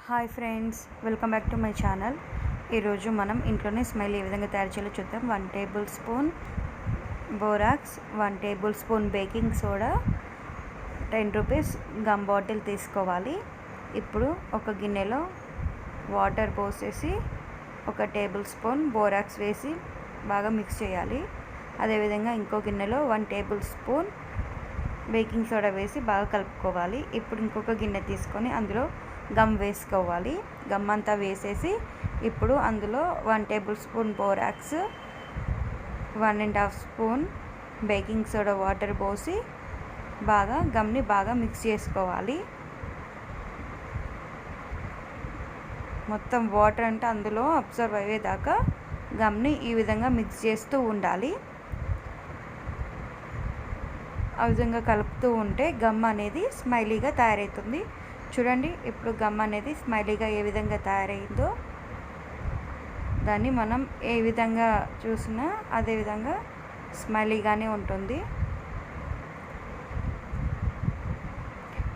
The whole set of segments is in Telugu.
Hi friends, welcome back to my channel. ఈరోజు మనం ఇంట్లోనే స్మైల్ ఏ విధంగా తయారు చేయాలో చూద్దాం. 1 tablespoon borax, 1 tablespoon baking soda, 10 rupees gum bottle తీసుకోవాలి. ఇప్పుడు ఒక గిన్నెలో వాటర్ పోసేసి 1 టేబుల్ స్పూన్ బోరాక్స్ వేసి బాగా మిక్స్ చేయాలి. అదేవిధంగా ఇంకో గిన్నెలో 1 టేబుల్ స్పూన్ బేకింగ్ సోడా వేసి బాగా కలుపుకోవాలి. ఇప్పుడు ఇంకొక గిన్నె తీసుకొని అందులో గమ్ వేసుకోవాలి. గమ్ అంతా వేసేసి ఇప్పుడు అందులో 1 tablespoon borax, 1.5 spoon baking soda water పోసి గమ్ని బాగా మిక్స్ చేసుకోవాలి. మొత్తం వాటర్ అంటే అందులో అబ్జర్వ్ అయ్యేదాకా గమ్ని ఈ విధంగా మిక్స్ చేస్తూ ఉండాలి. ఆ విధంగా కలుపుతూ ఉంటే గమ్ అనేది స్మైలీగా తయారవుతుంది. చూడండి, ఇప్పుడు గమ్ అనేది స్మైలీగా ఏ విధంగా తయారైందో దాన్ని మనం ఏ విధంగా చూసినా అదే విధంగా స్మైలీగానే ఉంటుంది.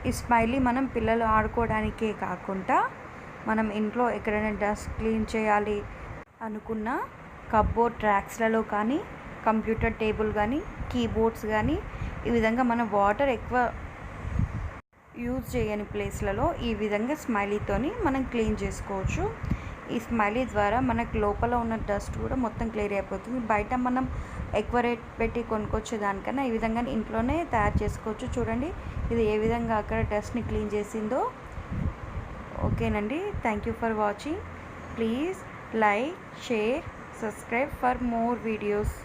ఈ స్మైలీ మనం పిల్లలు ఆడుకోవడానికే కాకుండా మనం ఇంట్లో ఎక్కడైనా డస్ట్ క్లీన్ చేయాలి అనుకున్న కప్బోర్డ్ ట్రాక్స్లలో కానీ, కంప్యూటర్ టేబుల్ కానీ, కీబోర్డ్స్ కానీ ఈ విధంగా మనం వాటర్ ఎక్కువ యూజ్ చేయని ప్లేస్లలో ఈ విధంగా స్మైలీతోని మనం క్లీన్ చేసుకోవచ్చు. ఈ స్మైలీ ద్వారా మనకు లోపల ఉన్న డస్ట్ కూడా మొత్తం క్లియర్ అయిపోతుంది. బయట మనం ఎక్కువ రేట్ పెట్టి కొనుక్కొచ్చే దానికన్నా ఈ విధంగా ఇంట్లోనే తయారు చేసుకోవచ్చు. చూడండి, ఇది ఏ విధంగా అక్కడ డస్ట్ని క్లీన్ చేసిందో. ఓకేనండి, thank you for watching. Please like, share, subscribe for more videos.